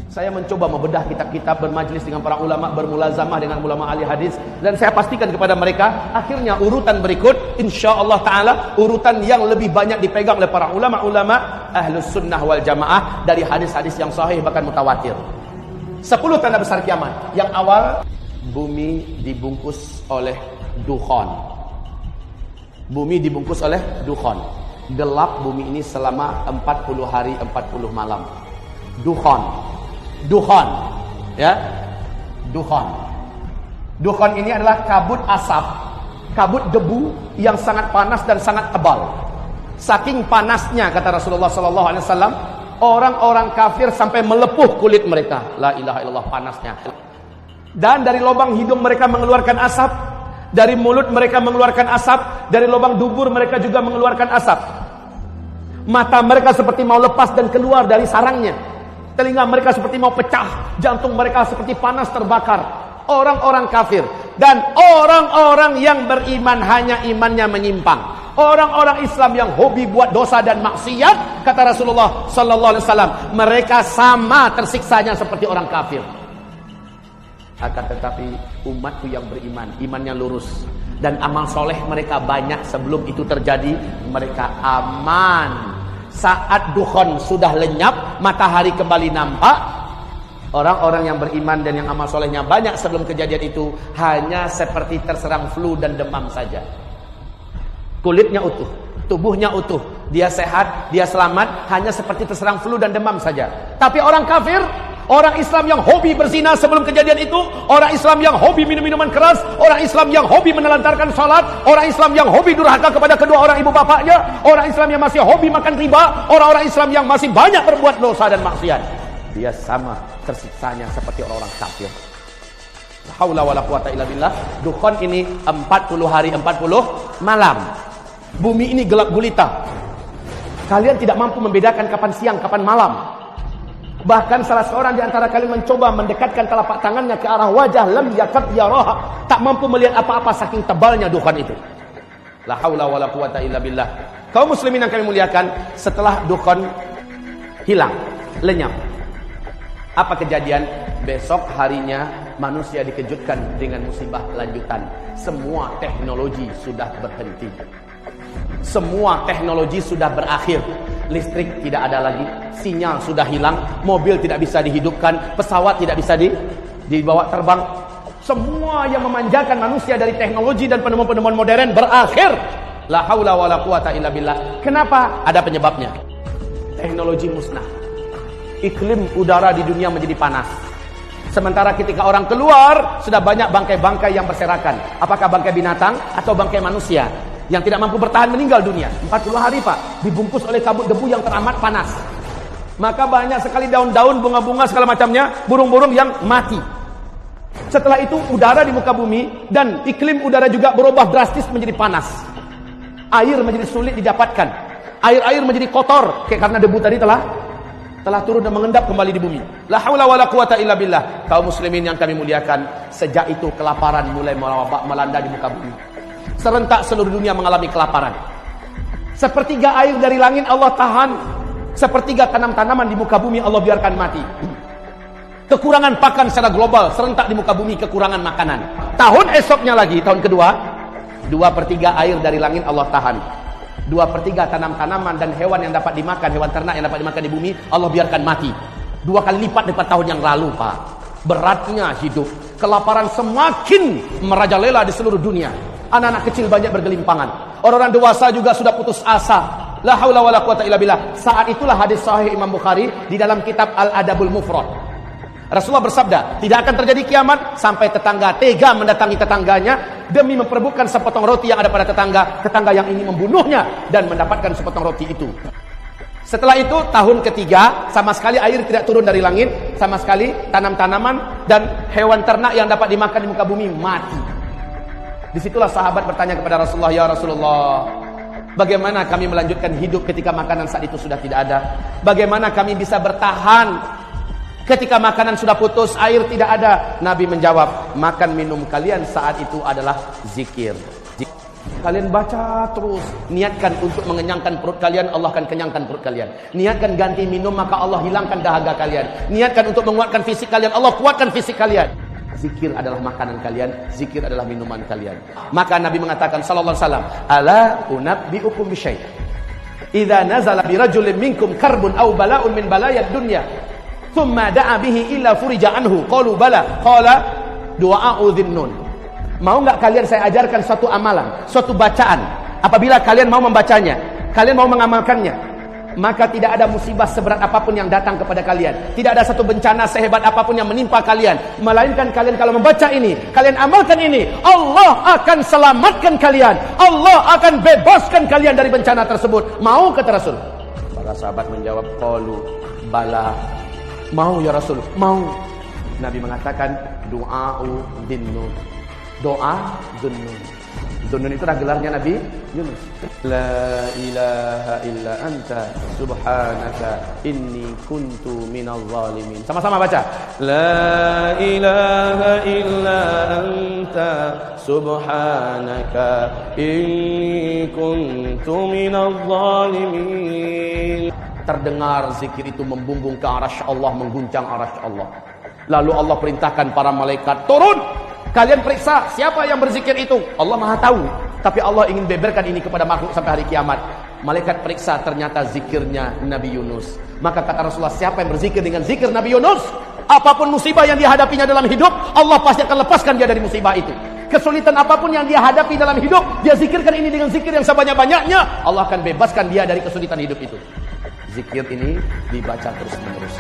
Saya mencoba membedah kitab-kitab, bermajlis dengan para ulama, bermulazamah dengan ulama ahli hadis, dan saya pastikan kepada mereka, akhirnya urutan berikut insyaallah taala urutan yang lebih banyak dipegang oleh para ulama-ulama ahlus sunnah wal jamaah dari hadis-hadis yang sahih bahkan mutawatir. 10 tanda besar kiamat. Yang awal, bumi dibungkus oleh dukhan. Bumi dibungkus oleh dukhan. Gelap bumi ini selama 40 hari 40 malam. Dukhan. Dukhan, ya, dukhan. Dukhan ini adalah kabut asap, kabut debu yang sangat panas dan sangat tebal. Saking panasnya, kata Rasulullah SAW, orang-orang kafir sampai melepuh kulit mereka. La ilaha illallah, panasnya. Dan dari lubang hidung mereka mengeluarkan asap, dari mulut mereka mengeluarkan asap, dari lubang dubur mereka juga mengeluarkan asap. Mata mereka seperti mau lepas dan keluar dari sarangnya. Telinga mereka seperti mau pecah, jantung mereka seperti panas terbakar. Orang-orang kafir dan orang-orang yang beriman hanya imannya menyimpang. Orang-orang Islam yang hobi buat dosa dan maksiat, kata Rasulullah sallallahu alaihi wasallam, mereka sama tersiksanya seperti orang kafir. Akan tetapi umatku yang beriman, imannya lurus dan amal soleh mereka banyak sebelum itu terjadi, mereka aman. Saat dukhan sudah lenyap, matahari kembali nampak, orang-orang yang beriman dan yang amal solehnya banyak sebelum kejadian itu hanya seperti terserang flu dan demam saja. Kulitnya utuh, tubuhnya utuh, dia sehat, dia selamat, hanya seperti terserang flu dan demam saja. Tapi orang kafir, orang Islam yang hobi berzina sebelum kejadian itu, orang Islam yang hobi minum-minuman keras, orang Islam yang hobi menelantarkan salat, orang Islam yang hobi durhaka kepada kedua orang ibu bapaknya, orang Islam yang masih hobi makan riba, orang-orang Islam yang masih banyak berbuat dosa dan maksiat, dia sama tersiksanya seperti orang-orang kafir. La haula wala quwata illa billah. Dukhan ini 40 hari 40 malam. Bumi ini gelap gulita. Kalian tidak mampu membedakan kapan siang, kapan malam. Bahkan salah seorang di antara kalian mencoba mendekatkan telapak tangannya ke arah wajah, lam yakad yaraha, tak mampu melihat apa-apa saking tebalnya dukhan itu. La haula wala quwata illa billah. Kaum muslimin yang kami muliakan, setelah dukhan hilang, lenyap, apa kejadian? Besok harinya manusia dikejutkan dengan musibah lanjutan. Semua teknologi sudah berhenti. Semua teknologi sudah berakhir. Listrik tidak ada lagi, sinyal sudah hilang, mobil tidak bisa dihidupkan, pesawat tidak bisa dibawa terbang. Semua yang memanjakan manusia dari teknologi dan penemuan-penemuan modern berakhir. La haula wala quwata illa billah. Kenapa? Ada penyebabnya. Teknologi musnah. Iklim udara di dunia menjadi panas. Sementara ketika orang keluar, sudah banyak bangkai-bangkai yang berserakan. Apakah bangkai binatang atau bangkai manusia yang tidak mampu bertahan meninggal dunia. 40 hari Pak, dibungkus oleh kabut debu yang teramat panas. Maka banyak sekali daun-daun, bunga-bunga segala macamnya, burung-burung yang mati. Setelah itu udara di muka bumi dan iklim udara juga berubah drastis menjadi panas. Air menjadi sulit didapatkan. Air-air menjadi kotor karena debu tadi telah turun dan mengendap kembali di bumi. La haula wala quwata illa billah. Kaum muslimin yang kami muliakan, sejak itu kelaparan mulai melanda di muka bumi. Serentak seluruh dunia mengalami kelaparan. Sepertiga air dari langit Allah tahan, sepertiga tanam-tanaman di muka bumi Allah biarkan mati. Kekurangan pakan secara global, serentak di muka bumi kekurangan makanan. Tahun esoknya lagi, tahun kedua, 2/3 air dari langit Allah tahan. 2/3 tanam-tanaman dan hewan yang dapat dimakan, hewan ternak yang dapat dimakan di bumi Allah biarkan mati. 2 kali lipat daripada tahun yang lalu Pak. Beratnya hidup, kelaparan semakin merajalela di seluruh dunia. Anak-anak kecil banyak bergelimpangan. Orang-orang dewasa juga sudah putus asa. La haula wala quwata illa billah. Saat itulah hadis sahih Imam Bukhari di dalam kitab Al-Adabul Mufrad. Rasulullah bersabda, tidak akan terjadi kiamat sampai tetangga tega mendatangi tetangganya demi memperebutkan sepotong roti yang ada pada tetangga yang ingin membunuhnya dan mendapatkan sepotong roti itu. Setelah itu tahun ketiga, sama sekali air tidak turun dari langit, sama sekali tanam-tanaman dan hewan ternak yang dapat dimakan di muka bumi mati. Disitulah sahabat bertanya kepada Rasulullah, ya Rasulullah, bagaimana kami melanjutkan hidup ketika makanan saat itu sudah tidak ada? Bagaimana kami bisa bertahan ketika makanan sudah putus, air tidak ada? Nabi menjawab, makan minum kalian saat itu adalah zikir. Kalian baca terus. Niatkan untuk mengenyangkan perut kalian, Allah akan kenyangkan perut kalian. Niatkan ganti minum, maka Allah hilangkan dahaga kalian. Niatkan untuk menguatkan fisik kalian, Allah kuatkan fisik kalian. Zikir adalah makanan kalian, zikir adalah minuman kalian. Maka Nabi mengatakan sallallahu alaihi wasallam, "Ala unabbiukum bisyai'. Idza nazala birajulin minkum karbun aw bala'un min balayad dunya, thumma da'a bihi illa furija anhu." Qalu bala. Qala du'a'u dhinnun. Mau enggak kalian saya ajarkan suatu amalan, suatu bacaan. Apabila kalian mau membacanya, kalian mau mengamalkannya, maka tidak ada musibah seberat apapun yang datang kepada kalian. Tidak ada satu bencana sehebat apapun yang menimpa kalian. Melainkan kalian kalau membaca ini, kalian amalkan ini, Allah akan selamatkan kalian. Allah akan bebaskan kalian dari bencana tersebut. Mau kata Rasul? Para sahabat menjawab, qalu bala. Mau ya Rasul, mau. Nabi mengatakan, du'a'u dhinnun. Doa Dhunnun. Dhunnun itu adalah gelarnya Nabi Yunus. La ilaha illa anta subhanaka inni kuntu minal zalimin. Sama-sama baca. La ilaha illa anta subhanaka inni kuntu minal zalimin. Terdengar zikir itu membumbung ke arasy Allah, mengguncang arasy Allah. Lalu Allah perintahkan para malaikat turun. Kalian periksa siapa yang berzikir itu. Allah Maha tahu. Tapi Allah ingin beberkan ini kepada makhluk sampai hari kiamat. Malaikat periksa, ternyata zikirnya Nabi Yunus. Maka kata Rasulullah, siapa yang berzikir dengan zikir Nabi Yunus, apapun musibah yang dihadapinya dalam hidup, Allah pasti akan lepaskan dia dari musibah itu. Kesulitan apapun yang dia hadapi dalam hidup, dia zikirkan ini dengan zikir yang sebanyak-banyaknya, Allah akan bebaskan dia dari kesulitan hidup itu. Zikir ini dibaca terus-menerus.